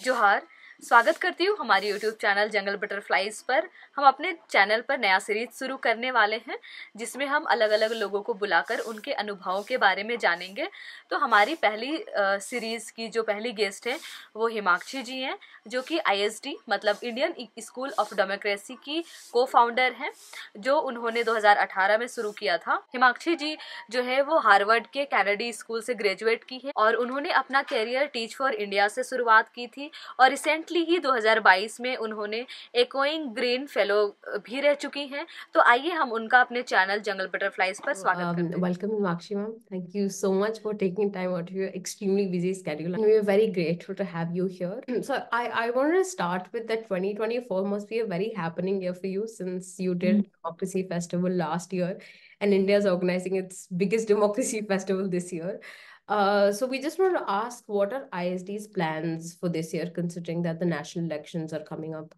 जोहार। स्वागत करती हूँ हमारे YouTube चैनल जंगल बटरफ्लाइज पर। हम अपने चैनल पर नया सीरीज शुरू करने वाले हैं जिसमें हम अलग अलग लोगों को बुलाकर उनके अनुभवों के बारे में जानेंगे। तो हमारी पहली सीरीज की जो पहली गेस्ट है वो हिमाक्षी जी हैं, जो कि ISD मतलब इंडियन स्कूल ऑफ डेमोक्रेसी की को फाउंडर हैं, जो उन्होंने 2018 में शुरू किया था। हिमाक्षी जी जो है वो हार्वर्ड के कैनेडी स्कूल से ग्रेजुएट की है और उन्होंने अपना करियर टीच फॉर इंडिया से शुरुआत की थी और रिसेंटली ही 2022 में उन्होंने एकोइंग ग्रीन फेलो भी रह चुकी हैं। तो आइए हम उनका अपने चैनल जंगल बटरफ्लाइज पर स्वागत करते हैं। Welcome, Himakshi ma'am. Thank you so much for taking time out of your extremely busy schedule. And we are very grateful to have you here. So I wanted to start with that 2024 must be a very happening year for you since you did Democracy Festival last year and India is organizing its biggest democracy festival this year. So we just want to ask, what are ISD's plans for this year, considering that the national elections are coming up?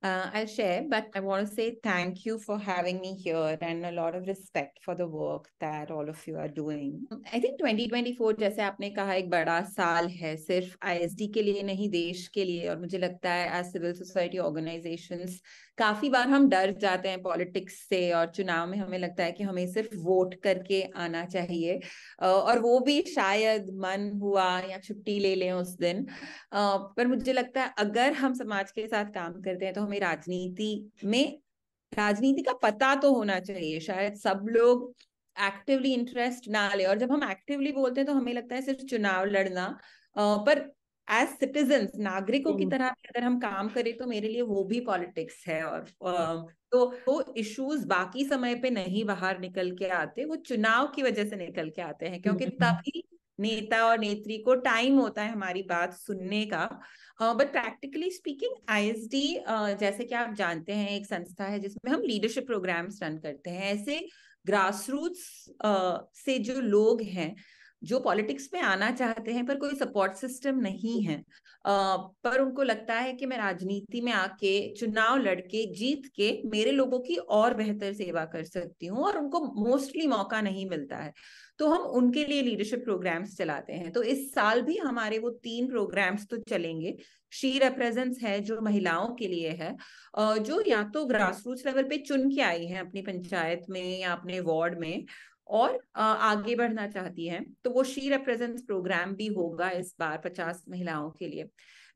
I'll share, but I want to say thank you for having me here and a lot of respect for the work that all of you are doing. I think 2024 जैसे आपने कहा एक बड़ा साल है, सिर्फ ISD के लिए नहीं देश के लिए, और मुझे लगता है एज सिविल सोसाइटी ऑर्गेनाइजेशंस काफी बार हम डर जाते हैं पॉलिटिक्स से और चुनाव में हमें लगता है कि हमें सिर्फ वोट करके आना चाहिए और वो भी शायद मन हुआ या छुट्टी ले लें उस दिन। पर मुझे लगता है अगर हम समाज के साथ काम करते हैं तो हमें राजनीति का पता तो होना चाहिए। शायद सब लोग एक्टिवली इंटरेस्ट ना ले, और जब हम एक्टिवली बोलते हैं तो हमें लगता है सिर्फ चुनाव लड़ना, पर एज सिटीजन्स नागरिकों की तरह अगर हम काम करें तो मेरे लिए वो भी पॉलिटिक्स है। और तो वो इश्यूज बाकी समय पे नहीं बाहर निकल के आते, वो चुनाव की वजह से निकल के आते हैं, क्योंकि तभी नेता और नेत्री को टाइम होता है हमारी बात सुनने का। बट प्रैक्टिकली स्पीकिंग ISD जैसे कि आप जानते हैं एक संस्था है जिसमें हम लीडरशिप प्रोग्राम्स रन करते हैं। ऐसे ग्रासरूट्स से जो लोग हैं जो पॉलिटिक्स में आना चाहते हैं पर कोई सपोर्ट सिस्टम नहीं है, पर उनको लगता है कि मैं राजनीति में आके चुनाव लड़के जीत के मेरे लोगों की और बेहतर सेवा कर सकती हूँ, और उनको मोस्टली मौका नहीं मिलता है, तो हम उनके लिए लीडरशिप प्रोग्राम्स चलाते हैं। तो इस साल भी हमारे वो 3 प्रोग्राम्स तो चलेंगे। शी रिप्रेजेंट्स है जो महिलाओं के लिए है, जो या तो ग्रासरूट्स लेवल पे चुन के आई है अपनी पंचायत में या अपने वार्ड में और आगे बढ़ना चाहती हैं, तो वो शी रिप्रेजेंट्स प्रोग्राम भी होगा इस बार 50 महिलाओं के लिए।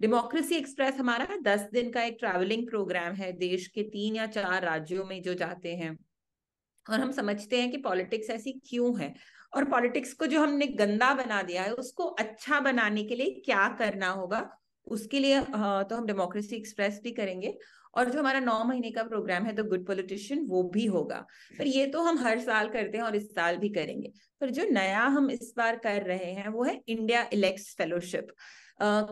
डेमोक्रेसी एक्सप्रेस हमारा 10 दिन का एक ट्रैवलिंग प्रोग्राम है, देश के 3 या 4 राज्यों में जो जाते हैं, और हम समझते हैं कि पॉलिटिक्स ऐसी क्यों है और पॉलिटिक्स को जो हमने गंदा बना दिया है उसको अच्छा बनाने के लिए क्या करना होगा। उसके लिए तो हम डेमोक्रेसी एक्सप्रेस भी करेंगे, और जो हमारा 9 महीने का प्रोग्राम है द गुड पॉलिटिशियन वो भी होगा। पर ये तो हम हर साल करते हैं और इस साल भी करेंगे। पर जो नया हम इस बार कर रहे हैं वो है इंडिया इलेक्ट्स फेलोशिप।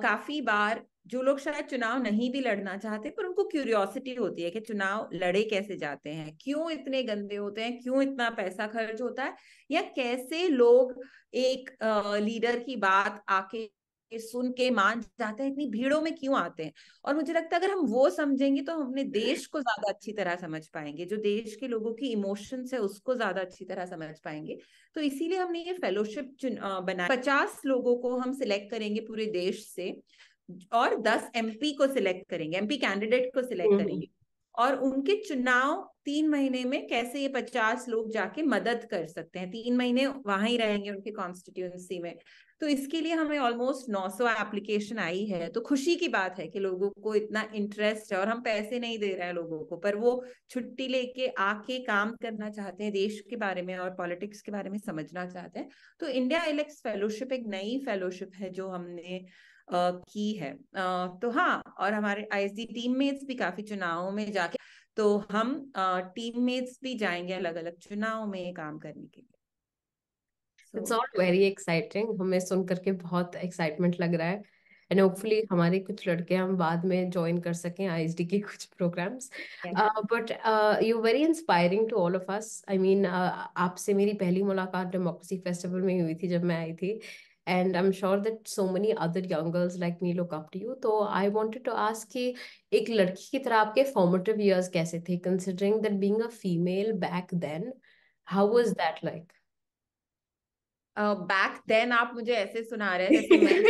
काफी बार जो लोग शायद चुनाव नहीं भी लड़ना चाहते पर उनको क्यूरियोसिटी होती है कि चुनाव लड़े कैसे जाते हैं, क्यों इतने गंदे होते हैं, क्यों इतना पैसा खर्च होता है, या कैसे लोग एक लीडर की बात आके सुन के मान जाते हैं, इतनी भीड़ों में क्यों आते हैं। और मुझे लगता है अगर हम वो समझेंगे तो हम अपने देश को ज्यादा अच्छी तरह समझ पाएंगे, जो देश के लोगों की इमोशंस है उसको ज्यादा अच्छी तरह समझ पाएंगे। तो इसीलिए हमने ये फेलोशिप बनाया। 50 लोगों को हम सिलेक्ट करेंगे पूरे देश से और 10 MP को सिलेक्ट करेंगे, MP कैंडिडेट को सिलेक्ट करेंगे, और उनके चुनाव 3 महीने में कैसे ये 50 लोग जाके मदद कर सकते हैं। 3 महीने वहां ही रहेंगे उनके कॉन्स्टिट्यूएंसी में। तो इसके लिए हमें ऑलमोस्ट 900 एप्लीकेशन आई है। तो खुशी की बात है कि लोगों को इतना इंटरेस्ट है, और हम पैसे नहीं दे रहे हैं लोगों को, पर वो छुट्टी लेके आके काम करना चाहते हैं, देश के बारे में और पॉलिटिक्स के बारे में समझना चाहते हैं। तो इंडिया इलेक्ट्स फेलोशिप एक नई फेलोशिप है जो हमने की है। तो हाँ, और हमारे ISD टीममेट्स भी काफी चुनावों में जाके, तो हम टीममेट्स भी जाएंगे अलग अलग चुनाव में काम करने के लिए। इट्स ऑल वेरी एक्साइटिंग, हमें सुन करके बहुत एक्साइटमेंट लग रहा है एंड होपफुली हमारे कुछ लड़के हम बाद में ज्वाइन कर सकें ISD के कुछ programmes. But you very inspiring to all of us. I mean आपसे मेरी पहली मुलाकात डेमोक्रेसी फेस्टिवल में हुई थी जब मैं आई थी, and I'm sure that so many other young girls like me look up to you. तो I wanted to ask कि एक लड़की की तरह आपके formative years कैसे थे, considering that being a female back then, how was that like? Back then आप मुझे ऐसे सुना रहे हैं जैसे मैं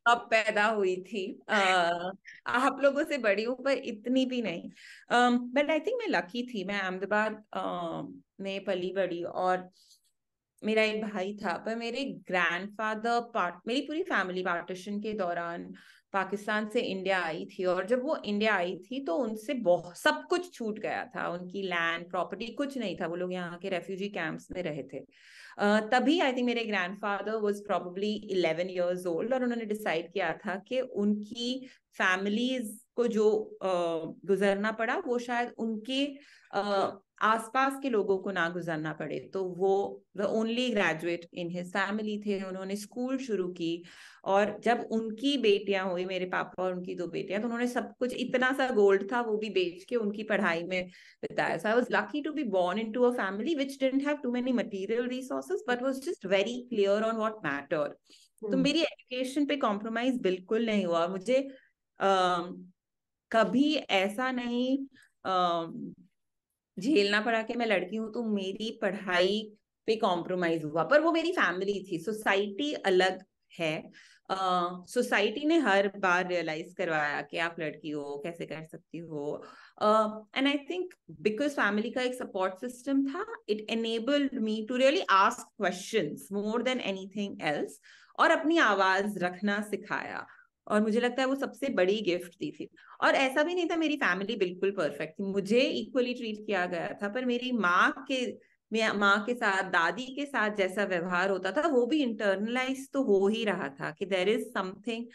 अब पैदा हुई थी। आप लोगों से बड़ी हूँ पर इतनी भी नहीं। बट आई थिंक मैं लकी थी, मैं अहमदाबाद में पली बड़ी, और मेरा एक भाई था। पर मेरे ग्रैंडफादर मेरी पूरी फैमिली पार्टीशन के दौरान पाकिस्तान से इंडिया आई थी, और जब वो इंडिया आई थी तो उनसे बहुत सब कुछ छूट गया था, उनकी लैंड प्रॉपर्टी कुछ नहीं था, वो लोग यहाँ के रेफ्यूजी कैंप्स में रहे थे। तभी आई थिंक मेरे grandfather was probably 11 years old, और उन्होंने डिसाइड किया था कि उनकी फैमिलीज को जो गुजरना पड़ा वो शायद उनके आसपास के लोगों को ना गुजरना पड़े। तो वो the only graduate in his family थे, उन्होंने स्कूल शुरू की, और जब उनकी बेटियां हुई, मेरे पापा और उनकी 2 बेटियां, तो उन्होंने सब कुछ, इतना सा गोल्ड था वो भी बेच के उनकी पढ़ाई में बिताया। So I was lucky to be born into a family which didn't have too many material resources but was just very clear on what matter. तो मेरी एजुकेशन पे कॉम्प्रोमाइज बिल्कुल नहीं हुआ। मुझे कभी ऐसा नहीं झेलना पड़ा कि मैं लड़की हूं तो मेरी पढ़ाई पे कॉम्प्रोमाइज हुआ। पर वो मेरी फैमिली थी, सोसाइटी अलग है। सोसाइटी ने हर बार रियलाइज करवाया कि आप लड़की हो, कैसे कर सकती हो। And I think because family का एक सपोर्ट सिस्टम था, it enabled me to really ask questions more than anything else, और अपनी आवाज रखना सिखाया। और मुझे लगता है वो सबसे बड़ी गिफ्ट दी थी। और ऐसा भी नहीं था मेरी फैमिली बिल्कुल परफेक्ट थी, मुझे इक्वली ट्रीट किया गया था, पर मेरी माँ के साथ, दादी के साथ जैसा व्यवहार होता था वो भी इंटरनलाइज तो हो ही रहा था कि there is something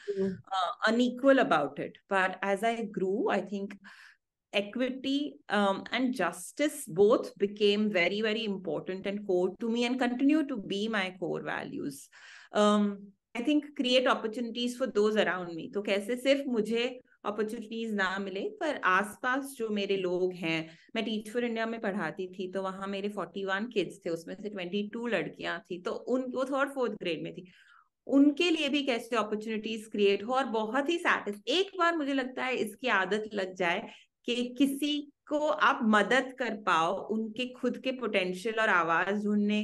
unequal about it. But as I grew, I think equity and justice both became very, very important and core to me and continue to be my core values. I think create opportunities for those around me. तो कैसे सिर्फ मुझे opportunities ना मिले पर आसपास जो मेरे लोग हैं, मैं टीच फॉर इंडिया में पढ़ाती थी तो वहां मेरे 41 किड्स थे, उसमें से 22 लड़कियां थी, तो वो 3rd 4th ग्रेड में थी, उनके लिए भी कैसे अपॉर्चुनिटीज क्रिएट हो। और बहुत ही एक बार मुझे लगता है इसकी आदत लग जाए कि किसी को आप मदद कर पाओ उनके खुद के पोटेंशियल और आवाज ढूंढने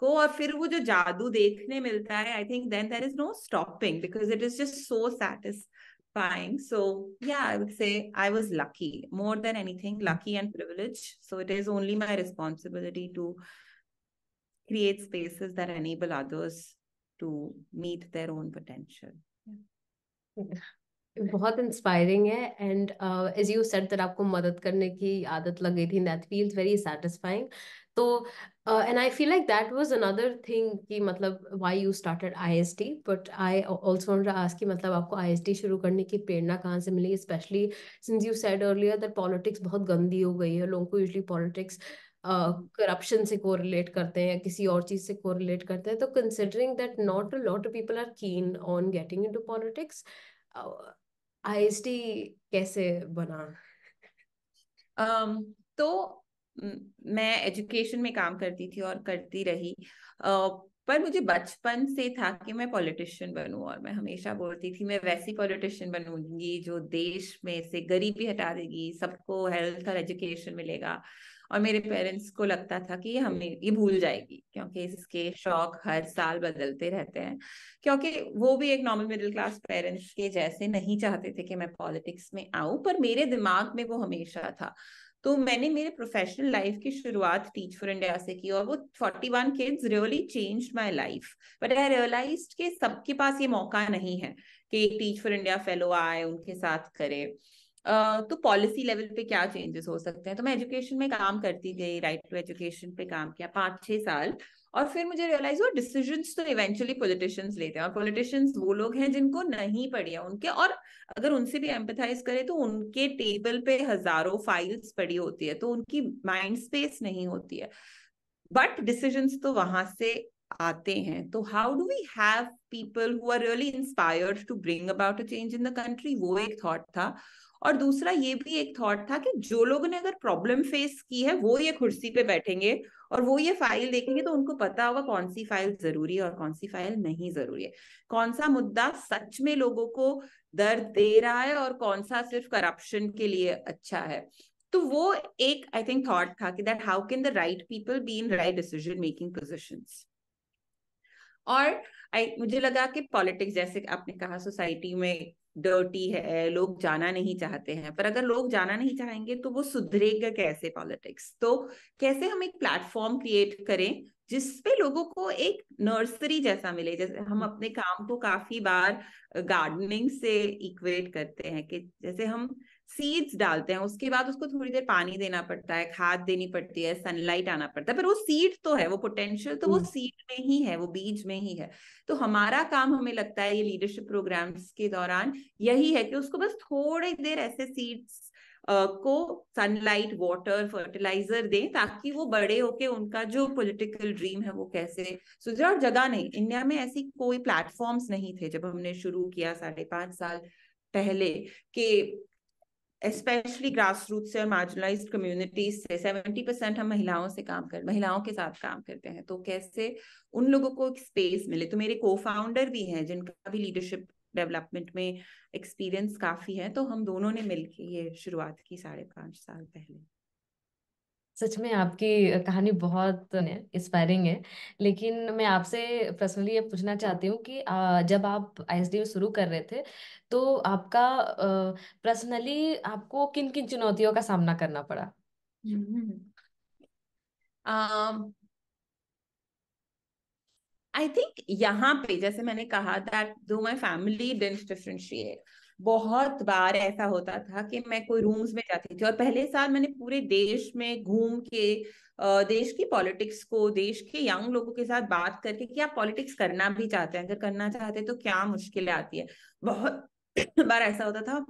को, और फिर वो जो जादू देखने मिलता है, I think then there is no stopping because it is just so satisfying. So yeah, I would say I was lucky more than anything, lucky and privileged. So it is only my responsibility to create spaces that enable others to meet their own potential. बहुत inspiring है and as you said that आपको मदद करने की आदत लग गई थी, दैट फील्स वेरी सेटिस्फाइंग। तो and I feel like that was another thing कि मतलब why you started IST, but I also want to ask कि मतलब आपको आईएसटी शुरू करने की प्रेरणा कहाँ से मिली, specially since you said earlier that politics बहुत गंदी हो गई है, लोगों को यूजुअली पॉलिटिक्स करप्शन से कोरिलेट करते हैं, किसी और चीज से कोरिलेट करते हैं। तो considering that not a lot of people are keen on getting into politics, IST कैसे बना? तो मैं एजुकेशन में काम करती थी और करती रही, पर मुझे बचपन से था कि मैं पॉलिटिशियन बनूं, और मैं हमेशा बोलती थी मैं वैसी पॉलिटिशियन बनूंगी जो देश में से गरीबी हटा देगी, सबको हेल्थ और एजुकेशन मिलेगा। और मेरे पेरेंट्स को लगता था कि ये भूल जाएगी, क्योंकि इसके शौक हर साल बदलते रहते हैं, क्योंकि वो भी एक नॉर्मल मिडिल क्लास पेरेंट्स के जैसे नहीं चाहते थे कि मैं पॉलिटिक्स में आऊं, पर मेरे दिमाग में वो हमेशा था। तो मैंने मेरे प्रोफेशनल लाइफ की शुरुआत टीच फॉर इंडिया से की, और वो 41 kids really changed my life. But I realised कि सबके पास ये मौका नहीं है कि एक टीच फॉर इंडिया फेलो आए, उनके साथ करे। तो पॉलिसी लेवल पे क्या चेंजेस हो सकते हैं। तो मैं एजुकेशन में काम करती गई, राइट टू एजुकेशन पे काम किया 5-6 साल, और फिर मुझे रियलाइज हुआ डिसीजंस तो इवेंचुअली पॉलिटिशियंस लेते हैं, और पॉलिटिशियंस वो लोग हैं जिनको नहीं पड़ी है उनके, और अगर उनसे भी एम्पथाइज करें तो उनके टेबल पे हजारों फाइल्स पड़ी होती है, तो उनकी माइंड स्पेस नहीं होती है, बट डिसीजंस तो वहां से आते हैं। तो how do we have people who are really inspired to bring about a change in the country, वो एक थॉट था। और दूसरा ये भी एक थॉट था कि जो लोगों ने अगर प्रॉब्लम फेस की है वो ये कुर्सी पे बैठेंगे और वो ये फाइल देखेंगे, तो उनको पता होगा कौन सी फाइल जरूरी है और कौन सी फाइल नहीं जरूरी है, कौन सा मुद्दा सच में लोगों को दर्द दे रहा है और कौन सा सिर्फ करप्शन के लिए अच्छा है। तो वो एक आई थिंक थॉट था कि that how can the right people be in right decision making positions. और मुझे लगा कि पॉलिटिक्स, जैसे आपने कहा, सोसाइटी में डर्टी है, लोग जाना नहीं चाहते हैं, पर अगर लोग जाना नहीं चाहेंगे तो वो सुधरेगा कैसे पॉलिटिक्स? तो कैसे हम एक प्लेटफॉर्म क्रिएट करें जिसपे लोगों को एक नर्सरी जैसा मिले। जैसे हम अपने काम को काफी बार गार्डनिंग से इक्वेट करते हैं कि जैसे हम सीड्स डालते हैं, उसके बाद उसको थोड़ी देर पानी देना पड़ता है, खाद देनी पड़ती है, सनलाइट आना पड़ता है, पर वो सीड तो है, वो पोटेंशियल तो वो सीड में ही है, वो बीज में ही है। तो हमारा काम, हमें लगता है ये लीडरशिप प्रोग्राम्स के दौरान यही है कि उसको बस थोड़ी देर ऐसे सीड्स को सनलाइट, वाटर, फर्टिलाइजर दें, ताकि वो बड़े होके उनका जो पॉलिटिकल ड्रीम है वो कैसे सुधरे। और जगह नहीं, इंडिया में ऐसी कोई प्लेटफॉर्म्स नहीं थे जब हमने शुरू किया 5.5 साल पहले, कि स्पेशली ग्रास रूट से और मार्जिनलाइज्ड कम्युनिटीज से 70% हम महिलाओं के साथ काम करते हैं। तो कैसे उन लोगों को एक स्पेस मिले। तो मेरे को फाउंडर भी हैं जिनका भी लीडरशिप डेवलपमेंट में एक्सपीरियंस काफी है, तो हम दोनों ने मिलकर ये शुरुआत की 5.5 साल पहले। सच में आपकी कहानी बहुत इंस्पायरिंग है। लेकिन मैं आपसे पर्सनली ये पूछना चाहती हूँ कि जब आप आईएसडी में शुरू कर रहे थे तो आपका पर्सनली आपको किन किन चुनौतियों का सामना करना पड़ा? आई थिंक यहाँ पे, जैसे मैंने कहा, दैट दो माई फैमिली डिडंट डिफरेंशिएट, बहुत बार ऐसा होता था कि मैं कोई रूम्स में जाती थी और पहले साल मैंने पूरे देश में घूम के देश की पॉलिटिक्स को, देश के यंग लोगों के साथ बात करके कि आप पॉलिटिक्स करना भी चाहते हैं, अगर करना चाहते हैं तो क्या मुश्किलें आती है। बहुत बार ऐसा होता था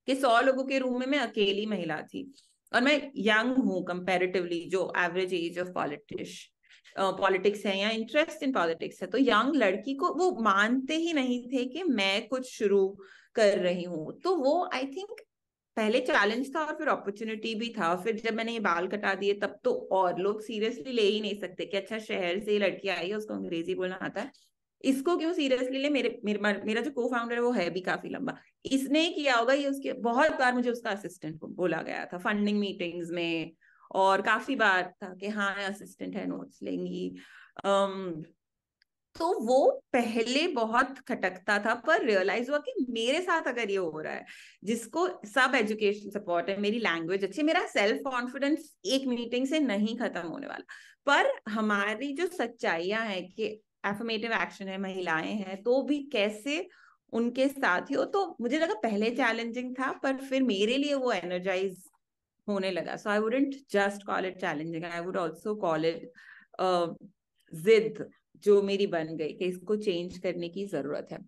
कि 100 लोगों के रूम में मैं अकेली महिला थी, और मैं यंग हूँ कंपैरेटिवली, जो एवरेज एज ऑफ पॉलिटिक्स है या इंटरेस्ट इन पॉलिटिक्स है। तो यंग लड़की को वो मानते ही नहीं थे कि मैं कुछ शुरू कर रही हूँ। तो वो आई थिंक पहले चैलेंज था और फिर अपॉर्चुनिटी भी था। फिर जब मैंने ये बाल कटा दिए तब तो और लोग सीरियसली ले ही नहीं सकते कि अच्छा, शहर से लड़की आई है, उसको अंग्रेजी बोलना आता है, इसको क्यों सीरियसली ले। मेरा जो को फाउंडर है वो है भी काफी लंबा, इसने ही किया होगा ये, उसके बहुत बार मुझे उसका असिस्टेंट बोला गया था फंडिंग मीटिंग्स में, और काफी बार था कि हाँ असिस्टेंट है, नोट्स लेंगी। तो वो पहले बहुत खटकता था, पर रियलाइज हुआ कि मेरे साथ अगर ये हो रहा है, जिसको सब एजुकेशन सपोर्ट है, मेरी लैंग्वेज अच्छी, मेरा सेल्फ कॉन्फिडेंस एक मीटिंग से नहीं खत्म होने वाला। पर हमारी जो सच्चाइयां हैं कि एफर्मेटिव एक्शन है, महिलाएं हैं, तो भी कैसे उनके साथ ही हो। तो मुझे लगा पहले चैलेंजिंग था, पर फिर मेरे लिए वो एनर्जाइज होने लगा। So I wouldn't just call it challenging, I would also call it जिद जो मेरी बन गई कि इसको चेंज करने की जरूरत है।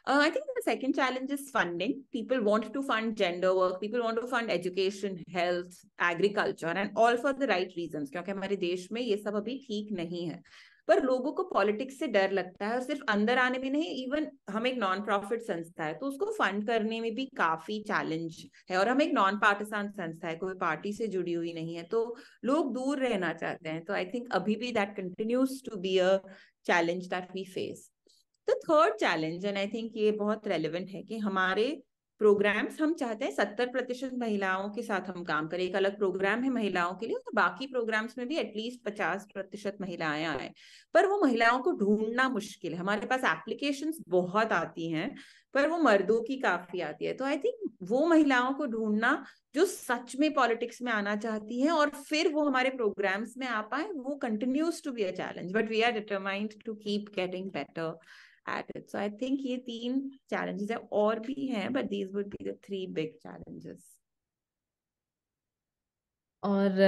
I think the second challenge is funding. People want to fund gender work, people want to fund education, health, agriculture, and all for the right reasons, क्योंकि हमारे देश में ये सब अभी ठीक नहीं है। पर लोगों को पॉलिटिक्स से डर लगता है, और सिर्फ अंदर आने में नहीं, इवन हम एक नॉन प्रॉफिट संस्था है तो उसको फंड करने में भी काफी चैलेंज है, और हम एक नॉन पार्टिसान संस्था है, कोई पार्टी से जुड़ी हुई नहीं है, तो लोग दूर रहना चाहते हैं। तो आई थिंक अभी भी that continues to be a challenge that we face. The third challenge, and I think ये बहुत रेलिवेंट है, कि हमारे प्रोग्राम्स, हम चाहते हैं 70% महिलाओं के साथ हम काम करें। एक अलग प्रोग्राम है महिलाओं के लिए, तो बाकी प्रोग्राम्स में भी एटलीस्ट 50% महिलाएं आए। पर वो महिलाओं को ढूंढना मुश्किल है। हमारे पास एप्लीकेशंस बहुत आती हैं, पर वो मर्दों की काफी आती है। तो आई थिंक वो महिलाओं को ढूंढना जो सच में पॉलिटिक्स में आना चाहती हैं और फिर वो हमारे प्रोग्राम्स में आ पाए, वो continues to be a challenge, but we are determined to keep getting better at it. So I think ये 3 challenges है, और भी हैं, but these would be the 3 big challenges. और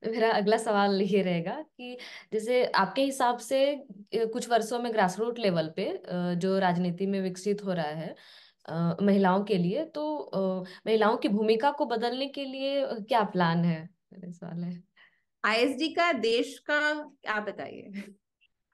मेरा अगला सवाल ये रहेगा कि जैसे आपके हिसाब से कुछ वर्षों में ग्रासरूट लेवल पे जो राजनीति में विकसित हो रहा है महिलाओं के लिए, तो महिलाओं की भूमिका को बदलने के लिए क्या प्लान है? मेरा सवाल है। आईएसडी का, देश का, आप बताइए।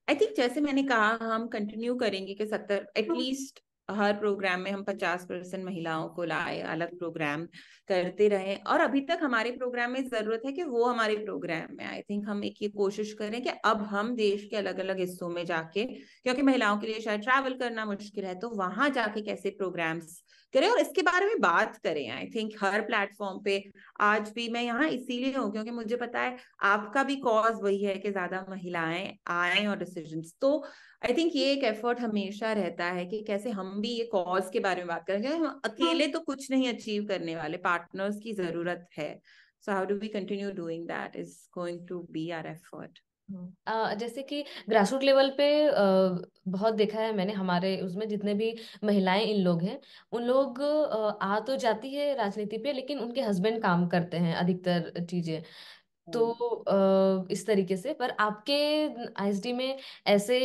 आई थिंक जैसे मैंने कहा, हम कंटिन्यू करेंगे कि 70 एटलीस्ट हर प्रोग्राम में हम 50% महिलाओं को लाए, अलग प्रोग्राम करते रहे, और अभी तक हमारे प्रोग्राम में जरूरत है कि वो हमारे प्रोग्राम में, आई थिंक हम एक ये कोशिश करें कि अब हम देश के अलग अलग हिस्सों में जाके, क्योंकि महिलाओं के लिए शायद ट्रैवल करना मुश्किल है, तो वहां जाके कैसे प्रोग्राम्स करें और इसके बारे में बात करें। आई थिंक हर प्लेटफॉर्म पे आज भी मैं यहाँ इसीलिए हूँ क्योंकि मुझे पता है आपका भी कॉज वही है कि ज्यादा महिलाएं आए और डिसीजंस, तो आई थिंक ये एक एफर्ट हमेशा रहता है कि कैसे हम भी ये कॉज के बारे में बात करें, क्योंकि हम अकेले तो कुछ नहीं अचीव करने वाले, पार्टनर्स की जरूरत है। So how do we continue doing that is going to be our effort. जैसे कि ग्रासरूट लेवल पे बहुत देखा है मैंने, हमारे उसमें जितने भी महिलाएं इन लोग हैं, उन लोग आ तो जाती है राजनीति पे, लेकिन उनके हस्बैंड काम करते हैं अधिकतर चीजें। तो इस तरीके से, पर आपके आईएसडी में ऐसे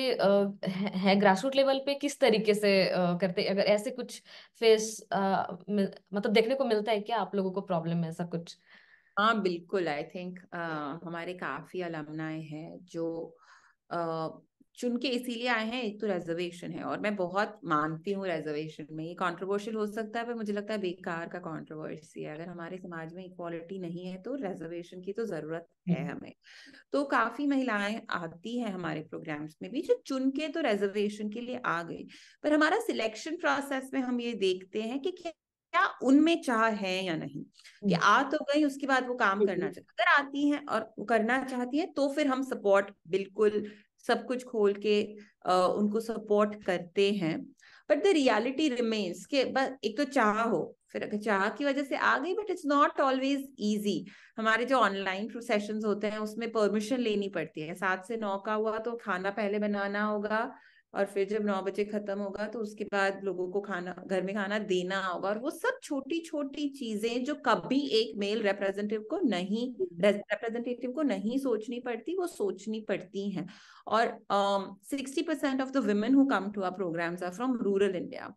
है ग्रासरूट लेवल पे किस तरीके से करते, अगर ऐसे कुछ फेस मतलब देखने को मिलता है क्या आप लोगों को प्रॉब्लम ऐसा कुछ? हाँ बिल्कुल, आई थिंक हमारे काफी अलमनाए हैं जो चुन के इसीलिए आए हैं। एक तो रिजर्वेशन है, और मैं बहुत मानती हूँ रिजर्वेशन में, ये कंट्रोवर्शियल हो सकता है पर मुझे लगता है बेकार का कंट्रोवर्सी है। अगर हमारे समाज में इक्वालिटी नहीं है तो रिजर्वेशन की तो जरूरत है हमें। तो काफी महिलाएं आती हैं हमारे प्रोग्राम्स में भी जो चुन के तो रिजर्वेशन के लिए आ गई, पर हमारा सिलेक्शन प्रोसेस में हम ये देखते हैं कि क्या उनमें चाह है या नहीं, कि आ तो गई उसके बाद वो काम करना चाहती, अगर आती हैं और वो करना चाहती है तो फिर हम सपोर्ट बिल्कुल सब कुछ खोल के उनको सपोर्ट करते हैं। बट द रियलिटी रिमेन्स कि बस एक तो चाह हो, फिर अगर चाह की वजह से आ गई, but it's not always easy. हमारे जो ऑनलाइन सेशंस होते हैं उसमें परमिशन लेनी पड़ती है, 7 से 9 का हुआ तो खाना पहले बनाना होगा, और फिर जब 9 बजे खत्म होगा तो उसके बाद लोगों को खाना घर में खाना देना होगा, और वो सब छोटी छोटी चीजें जो कभी एक मेल रिप्रेजेंटेटिव को नहीं सोचनी पड़ती, वो सोचनी पड़ती हैं। और 60% of the women who come to our programmes are from rural India,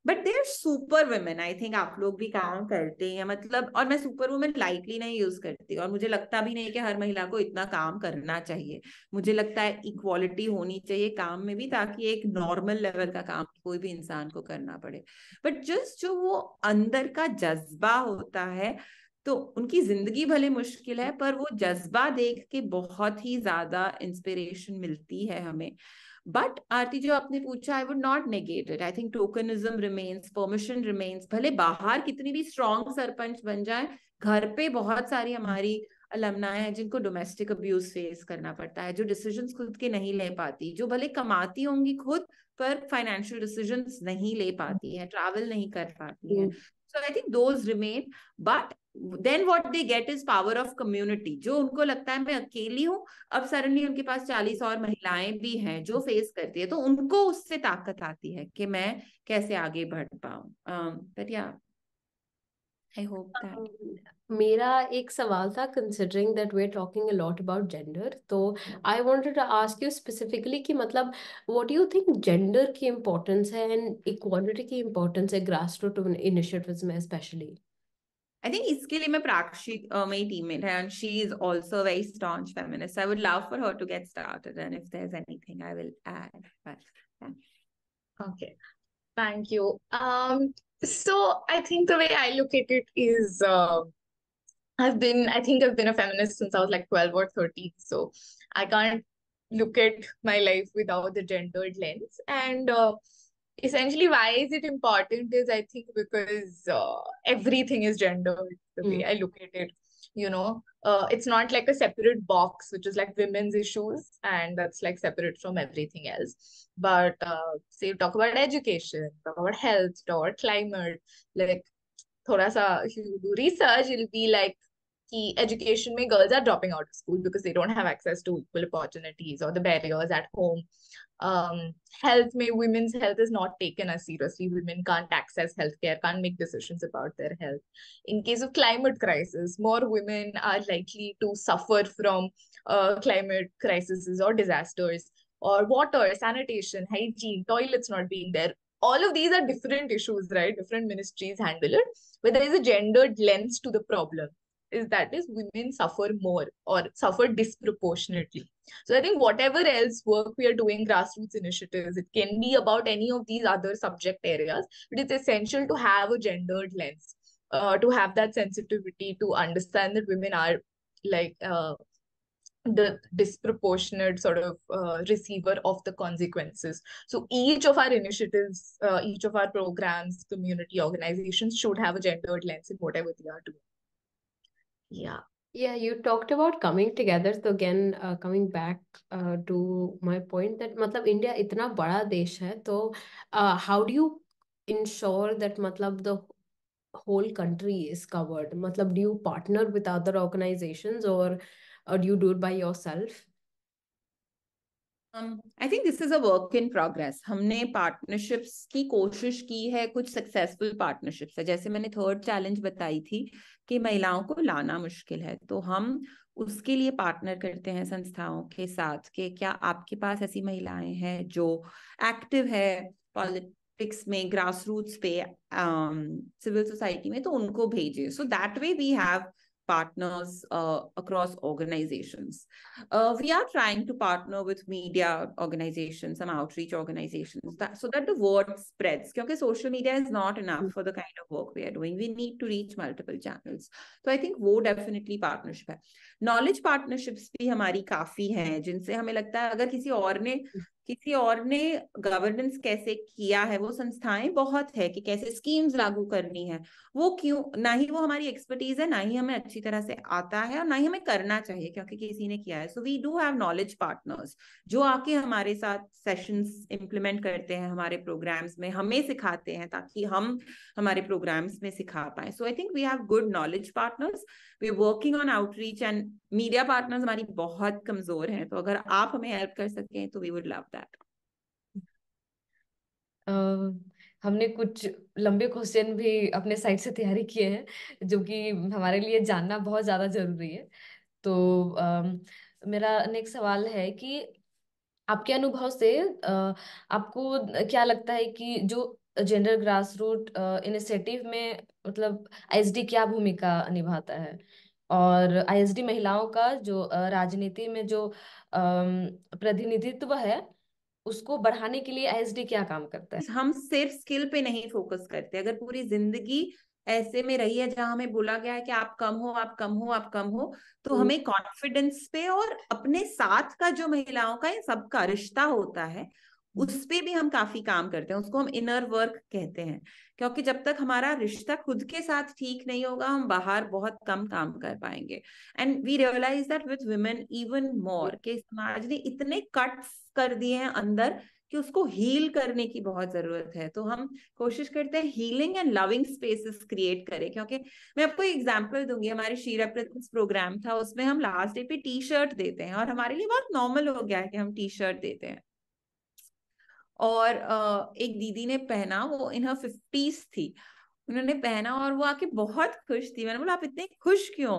but they are super women. I think आप लोग भी काम करते हैं, मतलब, और मैं सुपर वुमेन लाइटली नहीं यूज करती, और मुझे लगता भी नहीं कि हर महिला को इतना काम करना चाहिए। मुझे लगता है इक्वालिटी होनी चाहिए काम में भी, ताकि एक नॉर्मल लेवल का काम कोई भी इंसान को करना पड़े। बट जस्ट जो वो अंदर का जज्बा होता है, तो उनकी जिंदगी भले मुश्किल है पर वो जज्बा देख के बहुत ही ज्यादा इंस्पिरेशन मिलती है हमें। बट आरती जो आपने पूछा, I would not negate it. I think tokenism remains, permission remains, भले बाहर कितनी भी स्ट्रॉन्ग सरपंच बन जाए, घर पे बहुत सारी हमारी अलमनाएं हैं जिनको डोमेस्टिक अब्यूज फेस करना पड़ता है, जो डिसीजंस खुद के नहीं ले पाती, जो भले कमाती होंगी खुद पर फाइनेंशियल डिसीजंस नहीं ले पाती है, ट्रैवल नहीं कर पाती है। So I think those remain, but then what they get is power of community. जो उनको लगता है मैं अकेली हूँ, अब सडनली उनके पास 40 और महिलाएं भी हैं जो फेस करती है, तो उनको उससे ताकत आती है कि मैं कैसे आगे बढ़ पाऊं। बट या आई होप दैट। मेरा एक सवाल था, considering that we are talking a lot about gender, तो I wanted to ask you specifically कि मतलब what do you think gender की इम्पोर्टेंस है एंड इक्वालिटी की इम्पोर्टेंस है ग्रास रूट इनिशिएटिव्स में स्पेशली? आई थिंक इसके लिए मैं प्राक्षी मेरी टीममेट है, and she is also very staunch feminist. I would love for her to get started, and if there is anything I will add, but Okay, thank you. So I think the way I look at it is, I think I've been a feminist since I was like 12 or 13. So I can't look at my life without the gendered lens. And essentially, why is it important is, I think, because everything is gendered the way I look at it. It's not like a separate box, which is like women's issues, and that's like separate from everything else. But say you talk about education, talk about health, talk about climate, like thoda sa, if you do research, it'll be like education mein girls are dropping out of school because they don't have access to equal opportunities or the barriers at home. Health mein women's health is not taken as seriously. Women can't access healthcare, can't make decisions about their health. In case of climate crisis, more women are likely to suffer from climate crises or disasters, or water, sanitation, hygiene, toilets not being there. All of these are different issues, right? Different ministries handle it, but there is a gendered lens to the problem. is women suffer more or suffer disproportionately. So I think whatever else work we are doing, grassroots initiatives, it can be about any of these other subject areas, but it's essential to have a gendered lens, to have that sensitivity, to understand that women are like the disproportionate sort of receiver of the consequences. So each of our initiatives, each of our programs, community organizations should have a gendered lens in whatever they are doing. Yeah. Yeah, you talked about coming together. So again, coming back to my point that मतलब India इतना बड़ा देश है, तो how do you ensure that मतलब the whole country is covered? मतलब do you partner with other organizations or do you do it by yourself? I think this is a work in progress. हमने partnerships की कोशिश की है, कुछ successful partnerships है. जैसे मैंने थर्ड चैलेंज बताई थी कि महिलाओं को लाना मुश्किल है, तो हम उसके लिए पार्टनर करते हैं संस्थाओं के साथ कि क्या आपके पास ऐसी महिलाएं हैं जो एक्टिव है पॉलिटिक्स में, ग्रास रूट्स पे, सिविल सोसाइटी में, तो उनको भेजिए. So that way we have partners across organizations. We are trying to partner with media organizations, some outreach organizations, so that the word spreads. Because social media is not enough for the kind of work we are doing. We need to reach multiple channels. So I think वो definitely partnership है. Knowledge partnerships भी हमारी काफी हैं, जिनसे हमें लगता है अगर किसी और ने गवर्नेंस कैसे किया है, वो संस्थाएं बहुत है कि कैसे स्कीम्स लागू करनी है, वो क्यों ना ही वो हमारी एक्सपर्टीज है, ना ही हमें अच्छी तरह से आता है, और ना ही हमें करना चाहिए क्योंकि किसी ने किया है. So we do have knowledge partners जो आके हमारे साथ सेशंस इम्प्लीमेंट करते हैं हमारे प्रोग्राम्स में, हमें सिखाते हैं ताकि हम हमारे प्रोग्राम्स में सिखा पाए. So I think we have good knowledge partners. We are working on outreach, and media partners हमारी बहुत कमजोर हैं, तो अगर आप हमें हेल्प कर सकें तो वी वुड लव दैट. हमने कुछ लंबे क्वेश्चन भी अपने साइड से तैयारी किए हैं जो कि हमारे लिए जानना बहुत ज्यादा जरूरी है. तो मेरा नेक्स्ट सवाल है कि आपके अनुभव से आपको क्या लगता है कि जो जेंडर ग्रास रूट इनिशिएटिव में मतलब आईएसडी क्या भूमिका निभाता है, और आईएसडी महिलाओं का जो राजनीति में जो प्रतिनिधित्व है उसको बढ़ाने के लिए आईएसडी क्या काम करता है? हम सिर्फ स्किल पे नहीं फोकस करते. अगर पूरी जिंदगी ऐसे में रही है जहां हमें बोला गया है कि आप कम हो, आप कम हो, आप कम हो, तो हमें कॉन्फिडेंस पे और अपने साथ का जो महिलाओं का ये सबका रिश्ता होता है उस पे भी हम काफी काम करते हैं. उसको हम इनर वर्क कहते हैं, क्योंकि जब तक हमारा रिश्ता खुद के साथ ठीक नहीं होगा हम बाहर बहुत कम काम कर पाएंगे. And we realise that with women even more, कि समाज ने इतने कट्स कर दिए हैं अंदर कि उसको हील करने की बहुत जरूरत है. तो हम कोशिश करते हैं healing and loving spaces create करें. क्योंकि मैं आपको एग्जांपल दूंगी, हमारे शी रेप्रेजेंट्स प्रोग्राम था, उसमें हम लास्ट डे पे टी शर्ट देते हैं, और हमारे लिए बहुत नॉर्मल हो गया है कि हम टी शर्ट देते हैं. और एक दीदी ने पहना, वो इन हर 50s थी, उन्होंने पहना और वो आके बहुत खुश थी. मैंने बोला आप इतने खुश क्यों?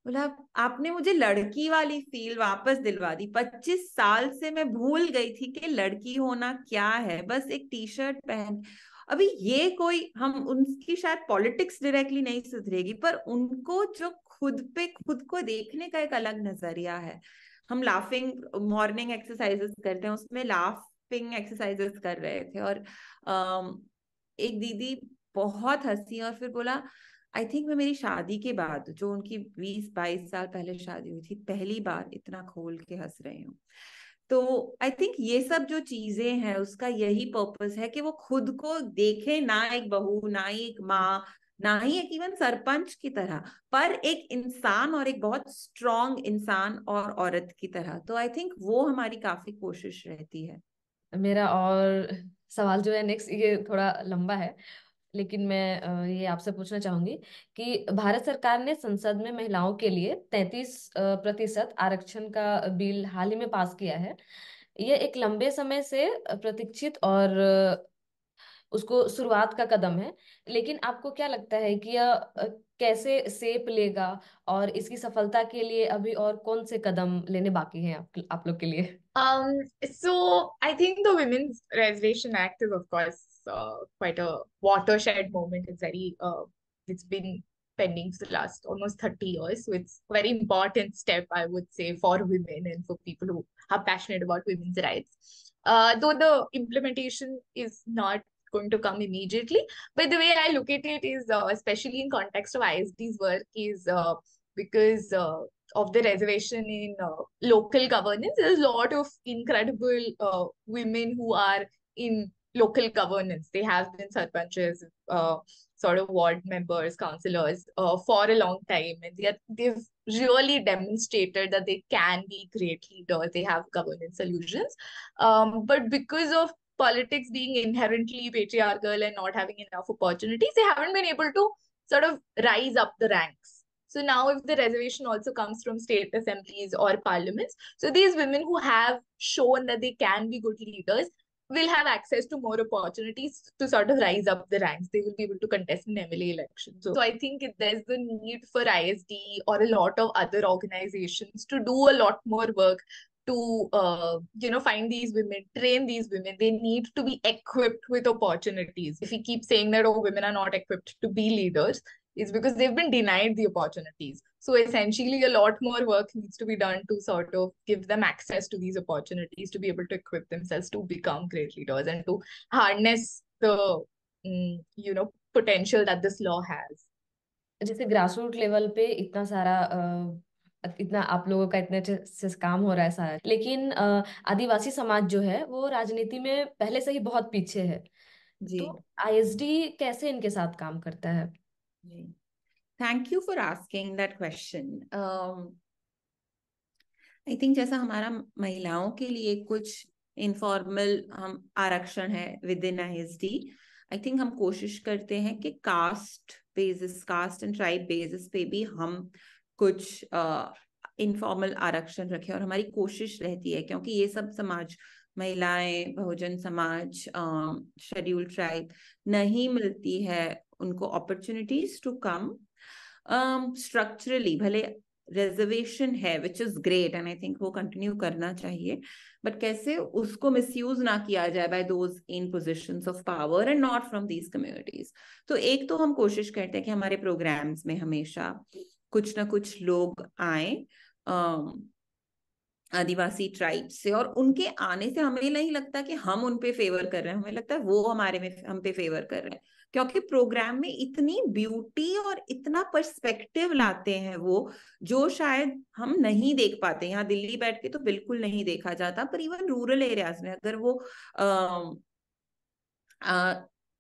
बोला आपने मुझे लड़की वाली फील वापस दिलवा दी. 25 साल से मैं भूल गई थी कि लड़की होना क्या है, बस एक टी शर्ट पहन. अभी ये कोई, हम उनकी शायद पॉलिटिक्स डायरेक्टली नहीं सुधरेगी, पर उनको जो खुद पे खुद को देखने का एक अलग नजरिया है. हम लाफिंग मॉर्निंग एक्सरसाइजेस करते हैं, उसमें लाफिंग एक्सरसाइजेस कर रहे थे, और एक दीदी बहुत हंसी और फिर बोला आई थिंक मैं मेरी शादी के बाद, जो उनकी 20-22 साल पहले शादी हुई थी, पहली बार इतना खोल के हंस रही हूँ. तो आई थिंक ये सब जो चीजें हैं उसका यही पर्पस है कि वो खुद को देखे, ना एक बहू, ना ही एक माँ, ना ही एक इवन सरपंच की तरह, पर एक इंसान, और एक बहुत स्ट्रॉन्ग इंसान और औरत की तरह. तो आई थिंक वो हमारी काफी कोशिश रहती है. मेरा और सवाल जो है नेक्स्ट, ये थोड़ा लंबा है, लेकिन मैं ये आपसे पूछना चाहूंगी कि भारत सरकार ने संसद में महिलाओं के लिए 33% आरक्षण का बिल हाल ही में पास किया है. यह एक लंबे समय से प्रतीक्षित और उसको शुरुआत का कदम है, लेकिन आपको क्या लगता है कि यह कैसे शेप लेगा, और इसकी सफलता के लिए अभी और कौन से कदम लेने बाकी हैं आप लोग के लिए? So I think the Women's Reservation Act is, of course, quite a watershed moment. It's been pending for the last almost 30 years. So it's a very important step, I would say, for women and for people who are passionate about women's rights. Though the implementation is not going to come immediately, but the way I look at it is, especially in context of ISD's work, is because of the reservation in local governance. There's a lot of incredible women who are in local governance. They have been sarpanches, sort of ward members, councillors for a long time, and they've really demonstrated that they can be great leaders. They have governance solutions, but because of politics being inherently patriarchal and not having enough opportunities, they haven't been able to sort of rise up the ranks. So now if the reservation also comes from state assemblies or parliaments, so these women who have shown that they can be good leaders will have access to more opportunities to sort of rise up the ranks. They will be able to contest in MLA elections. So I think there's the need for ISD or a lot of other organizations to do a lot more work to find these women, train these women. They need to be equipped with opportunities. If we keep saying that, oh, women are not equipped to be leaders, it's because they've been denied the opportunities. So essentially a lot more work needs to be done to sort of give them access to these opportunities, to be able to equip themselves to become great leaders and to harness the potential that this law has. जैसे grassroot level पे इतना सारा इतना आप लोगों का इतने अच्छे से काम हो रहा है सारा, लेकिन आदिवासी समाज जो है वो राजनीति में पहले से ही बहुत पीछे है। जी, तो आईएसडी कैसे इनके साथ काम करता है? जी, thank you for asking that question. I think जैसा हमारा महिलाओं के लिए कुछ इनफॉर्मल हम आरक्षण है with in ISD, I think हम कोशिश करते हैं कि कास्ट एंड ट्राइब बेसिस पे भी हम कुछ इनफॉर्मल आरक्षण रखें, और हमारी कोशिश रहती है क्योंकि ये सब समाज, महिलाएं, बहुजन समाज, शेड्यूल ट्राइब, नहीं मिलती है उनको अपॉर्चुनिटीज टू कम स्ट्रक्चरली। भले रिजर्वेशन है which is great and I think वो कंटिन्यू करना चाहिए, बट कैसे उसको मिसयूज ना किया जाए by those in positions of power and not from these communities. तो एक तो हम कोशिश करते हैं कि हमारे प्रोग्राम्स में हमेशा कुछ ना कुछ लोग आए आदिवासी ट्राइब से, और उनके आने से हमें नहीं लगता कि हम उन पे फेवर कर रहे हैं, हमें लगता है वो हमारे में हम पे फेवर कर रहे हैं, क्योंकि प्रोग्राम में इतनी ब्यूटी और इतना पर्सपेक्टिव लाते हैं वो, जो शायद हम नहीं देख पाते। यहाँ दिल्ली बैठ के तो बिल्कुल नहीं देखा जाता, पर इवन रूरल एरियाज में अगर वो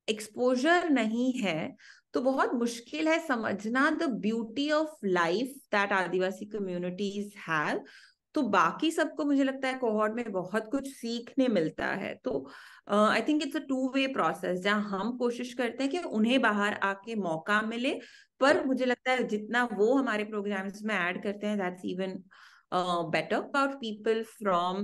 एक्सपोजर नहीं है तो बहुत मुश्किल है समझना the beauty of life that Adivasi communities have. तो बाकी सबको मुझे लगता है कोहॉर्ट में बहुत कुछ सीखने मिलता है। तो I think it's a two way process, जहां हम कोशिश करते हैं कि उन्हें बाहर आके मौका मिले, पर मुझे लगता है जितना वो हमारे प्रोग्राम्स में ऐड करते हैं that's even better about people from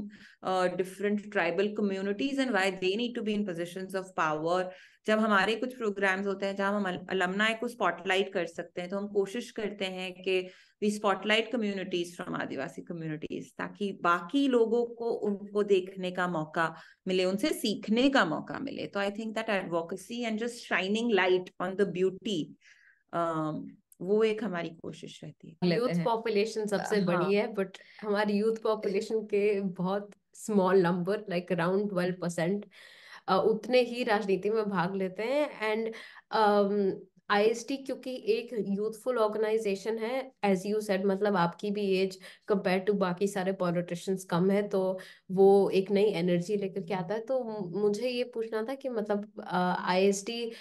different tribal communities and why they need to be in positions of power. जब हमारे कुछ प्रोग्राम्स होते हैं जहां हम अलमनाई को स्पॉटलाइट कर सकते हैं, तो हम कोशिश करते हैं कि we spotlight communities from adivasi communities, ताकि बाकी लोगों को उनको देखने का मौका मिले, उनसे सीखने का मौका मिले। तो I think that advocacy and just shining light on the beauty, वो एक हमारी कोशिश रहती है। यूथ पॉपुलेशन सबसे हाँ। बड़ी है, बट हमारी यूथ पॉपुलेशन के बहुत स्मॉल नंबर, लाइक अराउंड 12%, उतने ही राजनीति में भाग लेते हैं। एंड आईएसटी क्योंकि एक यूथफुल ऑर्गेनाइजेशन है, एज यू सेड, मतलब आपकी भी एज कंपेयर टू बाकी सारे पॉलिटिशियंस कम है, तो वो एक नई एनर्जी लेकर के आता है। तो मुझे ये पूछना था कि मतलब आईएसटी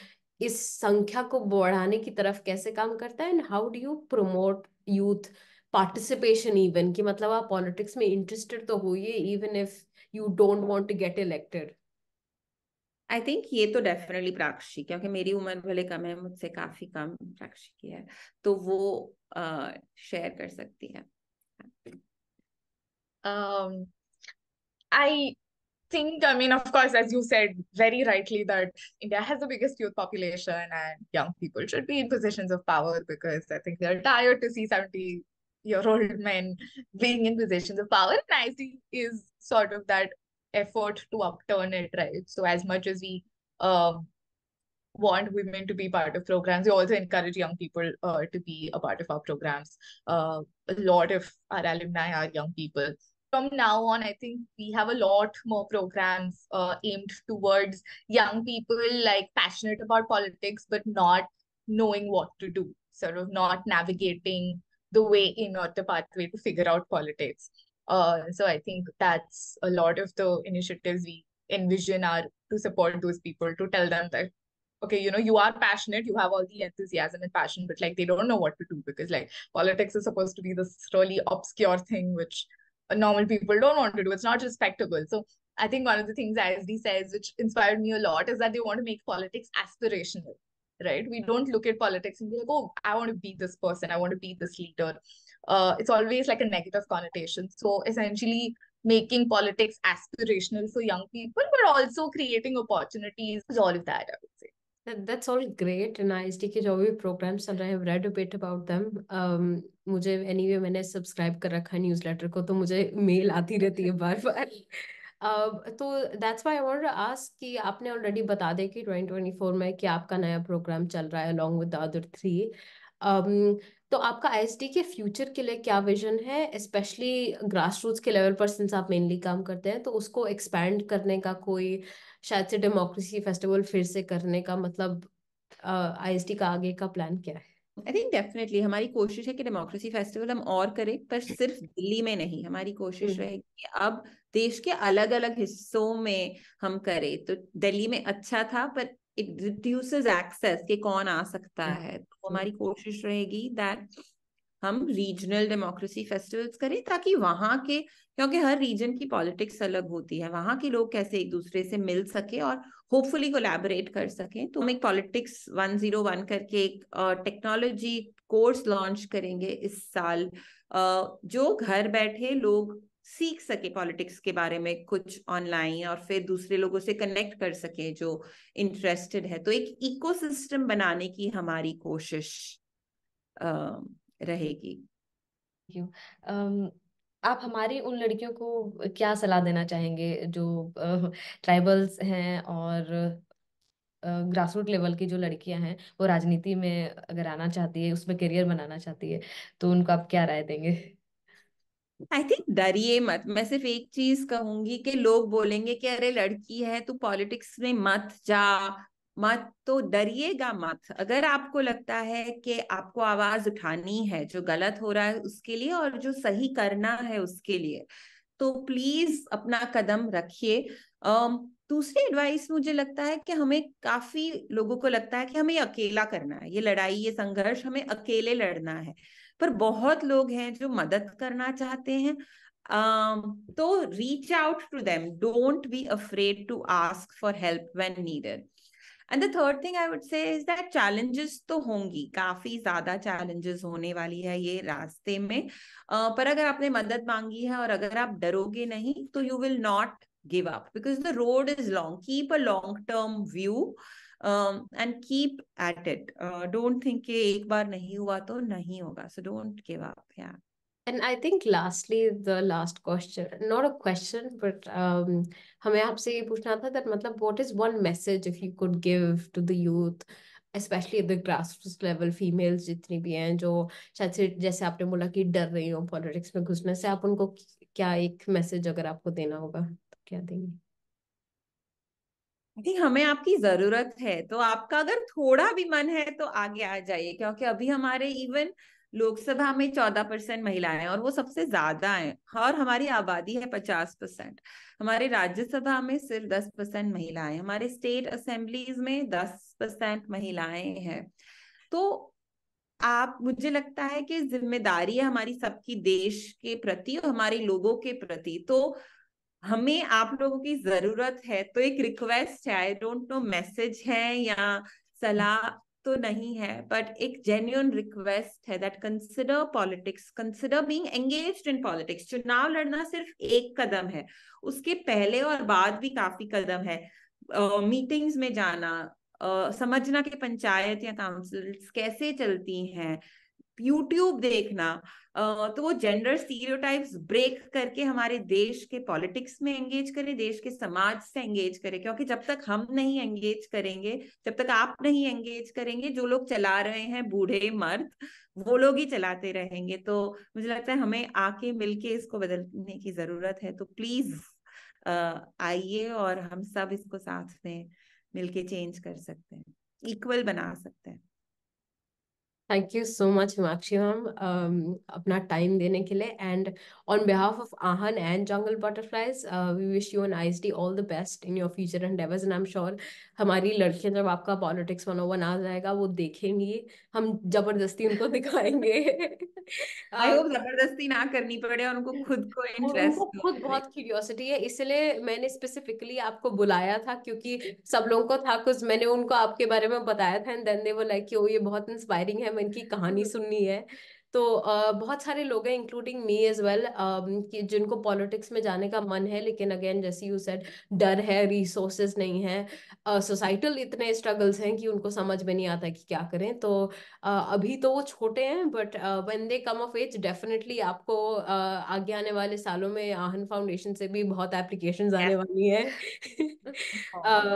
इस संख्या को बढ़ाने की तरफ कैसे काम करता है, and how do you promote youth participation, even कि मतलब आप पॉलिटिक्स में इंटरेस्टेड तो होइए even if you don't want to get elected. I think ये तो डेफिनेटली प्राक्षी, क्योंकि मेरी उम्र भले कम है, मुझसे काफी कम प्राक्षी की है, तो वो शेयर कर सकती है। I think, I mean, of course, as you said very rightly, that India has the biggest youth population and young people should be in positions of power, because I think they're tired to see 70-year-old men being in positions of power. And IC is sort of that effort to upturn it, right? So as much as we want women to be part of programs. We also encourage young people to be a part of our programs. A lot of our alumni are young people. From now on, I think we have a lot more programs aimed towards young people, like passionate about politics, but not knowing what to do, sort of not navigating the way in or the pathway to figure out politics. So I think that's a lot of the initiatives we envision are to support those people, to tell them that, okay, you are passionate, you have all the enthusiasm and passion, but like they don't know what to do, because like politics is supposed to be this really obscure thing which normal people don't want to do. It's not respectable. So I think one of the things ISD says, which inspired me a lot, is that they want to make politics aspirational, right? We don't look at politics and be like, oh, I want to be this person, I want to be this leader. It's always like a negative connotation. So essentially making politics aspirational for young people, but also creating opportunities, all of that, I would say. That's all great. and ISD के जो भी programs चल रहे हैं, I've read a bit about them. मुझे anyway मैंने subscribe कर रखा है न्यूज़लेटर को, तो मुझे मेल आती रहती है बार बार. तो that's why I wanted to ask कि आपने ऑलरेडी बता दें कि 2024 में कि आपका नया प्रोग्राम चल रहा है along with the other three. तो आपका ISD के फ्यूचर के लिए क्या विजन है, स्पेशली ग्रास रूट्स के लेवल पर, सिंस आप मेनली काम करते हैं, तो उसको एक्सपैंड करने का कोई, शायद से डेमोक्रेसी फेस्टिवल फिर से करने का, मतलब ISD का आगे का प्लान क्या है? आई थिंक डेफिनेटली हमारी कोशिश है कि डेमोक्रेसी फेस्टिवल हम और करें, पर सिर्फ दिल्ली में नहीं. हमारी कोशिश रहेगी कि अब देश के अलग अलग हिस्सों में हम करें. तो दिल्ली में अच्छा था, पर इट रिड्यूसेस एक्सेस कि कौन आ सकता है. तो हमारी कोशिश रहेगी दैट हम रीजनल डेमोक्रेसी फेस्टिवल्स करें, ताकि वहां के, क्योंकि हर रीजन की पॉलिटिक्स अलग होती है, वहां के लोग कैसे एक दूसरे से मिल सके और होपफुली कोलैबोरेट कर सकें. तो हम एक पॉलिटिक्स 101 करके एक टेक्नोलॉजी कोर्स लॉन्च करेंगे इस साल, जो घर बैठे लोग सीख सके पॉलिटिक्स के बारे में कुछ ऑनलाइन, और फिर दूसरे लोगों से कनेक्ट कर सके जो इंटरेस्टेड है. तो एक इकोसिस्टम बनाने की हमारी कोशिश रहेगी. आप हमारी उन लड़कियों को क्या सलाह देना चाहेंगे जो ट्राइबल्स हैं और ग्रासरूट लेवल की जो लड़कियां हैं, वो राजनीति में अगर आना चाहती है, उसमें करियर बनाना चाहती है, तो उनको आप क्या राय देंगे? आई थिंक डरिए मत. मैं सिर्फ एक चीज कहूंगी कि लोग बोलेंगे कि अरे लड़की है तो पॉलिटिक्स में मत जा, मत, तो डरिएगा मत. अगर आपको लगता है कि आपको आवाज उठानी है जो गलत हो रहा है उसके लिए, और जो सही करना है उसके लिए, तो प्लीज अपना कदम रखिए. दूसरी एडवाइस मुझे लगता है कि हमें, काफी लोगों को लगता है कि हमें अकेला करना है, ये लड़ाई, ये संघर्ष हमें अकेले लड़ना है, पर बहुत लोग हैं जो मदद करना चाहते हैं. तो reach out to them, don't be afraid to ask for help when needed. And the third thing I would say is that challenges तो होंगी, काफी ज्यादा चैलेंजेस होने वाली है ये रास्ते में, पर अगर आपने मदद मांगी है और अगर आप डरोगे नहीं, तो you will not give up, because the road is long. Keep a long term view and keep at it. Don't think कि एक बार नहीं हुआ तो नहीं होगा. So don't give up. Yeah. And I think lastly, the last question, not a question, but हमें आपसे ये पूछना था that मतलब what is one message if you could give to the youth, especially at the grassroots level, females जितनी भी हैं जो शायद से, जैसे आपने बोला कि डर रही हो पॉलिटिक्स में घुसने से, आप उनको क्या एक मैसेज अगर आपको देना होगा तो क्या देंगे? आई थिंक हमें आपकी जरूरत है, तो आपका अगर थोड़ा भी मन है तो आगे आ जाइए, क्योंकि अभी हमारे इवन लोकसभा में 14% महिलाएं हैं, और वो सबसे ज्यादा हैं, और हमारी आबादी है 50%. हमारे राज्यसभा में सिर्फ 10% महिलाएं, हमारे स्टेट असेंबलीज में 10% महिलाएं हैं. तो आप, मुझे लगता है कि जिम्मेदारी है हमारी सबकी देश के प्रति और हमारे लोगों के प्रति. तो हमें आप लोगों की जरूरत है. तो एक रिक्वेस्ट है, आई डोंट नो मैसेज है या सलाह तो नहीं है, बट एक जेन्युइन रिक्वेस्ट है that consider politics, consider being engaged in politics. चुनाव लड़ना सिर्फ एक कदम है, उसके पहले और बाद भी काफी कदम है. मीटिंग्स में जाना, समझना कि पंचायत या काउंसिल्स कैसे चलती हैं, यूट्यूब देखना, तो वो जेंडर स्टीरियोटाइप्स ब्रेक करके हमारे देश के पॉलिटिक्स में एंगेज करें, देश के समाज से एंगेज करें। क्योंकि जब तक हम नहीं एंगेज करेंगे, जब तक आप नहीं एंगेज करेंगे, जो लोग चला रहे हैं बूढ़े मर्द, वो लोग ही चलाते रहेंगे। तो मुझे लगता है हमें आके मिलके इसको बदलने की जरूरत है। तो प्लीज आइए और हम सब इसको साथ में मिलके चेंज कर सकते हैं, इक्वल बना सकते हैं। Thank you so much Himakshi ma'am, अपना टाइम देने के लिए। And on behalf of Aahan and jungle butterflies, we wish you an ISD all the best in your future endeavours. And I am sure हमारी लड़कियां जब आपका पॉलिटिक्स 101 आ जाएगा वो देखेंगी, हम जबरदस्ती उनको दिखाएंगे। आई होप जबरदस्ती ना करनी पड़े और उनको खुद को उनको इंटरेस्ट खुद बहुत क्यूरियोसिटी है, इसलिए मैंने स्पेसिफिकली आपको बुलाया था, क्योंकि सब लोगों को था कुछ, मैंने उनको आपके बारे में बताया था and then they were like कि ओ ये बहुत इंस्पायरिंग है, मैं इनकी कहानी सुननी है। तो बहुत सारे लोग हैं इंक्लूडिंग मी एज वेल कि जिनको पॉलिटिक्स में जाने का मन है, लेकिन अगेन जैसे यू सेड, डर है, रिसोर्सेज नहीं है, सोसाइटल इतने स्ट्रगल्स हैं कि उनको समझ में नहीं आता कि क्या करें। तो अभी तो वो छोटे हैं, but when they come of age definitely आपको आगे आने वाले सालों में आहन फाउंडेशन से भी बहुत एप्लीकेशंस आने वाली हैं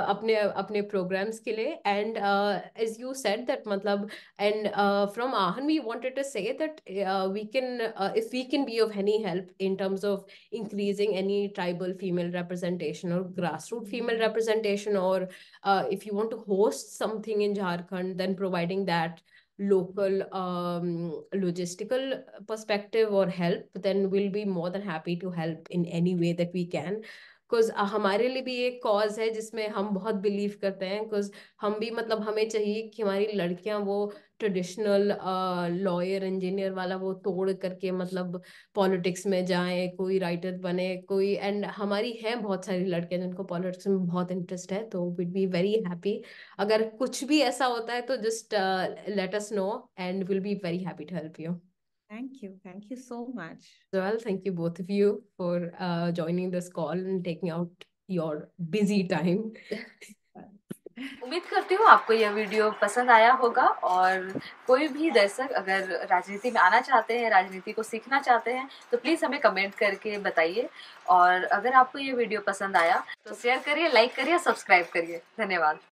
अपने अपने प्रोग्राम्स के लिए। And as you said that मतलब, and from Aahan we wanted to say that we can, if we can be of any help in terms of increasing any tribal female representation or grassroots female representation, or if you want to host something in Jharkhand, then providing that local logistical perspective or help, then we'll be more than happy to help in any way that we can. Because हमारे लिए भी एक cause है जिसमें हम बहुत believe करते हैं, बिकॉज हम भी मतलब हमें चाहिए कि हमारी लड़कियां वो ट्रेडिशनल लॉयर इंजीनियर वाला वो तोड़ करके मतलब पॉलिटिक्स में जाएं, कोई राइटर बने कोई। एंड हमारी हैं बहुत सारी लड़कियां जिनको पॉलिटिक्स में बहुत इंटरेस्ट है, तो विड बी वेरी हैप्पी अगर कुछ भी ऐसा होता है तो just let us know and will be very happy to help you. Thank you so much. Well, thank you both of you for joining this call and taking out your busy time. उम्मीद करती हूँ आपको यह video पसंद आया होगा, और कोई भी दर्शक अगर राजनीति में आना चाहते हैं, राजनीति को सीखना चाहते हैं, तो प्लीज़ हमें कमेंट करके बताइए। और अगर आपको ये वीडियो पसंद आया तो शेयर करिए, लाइक करिए, सब्सक्राइब करिए। धन्यवाद।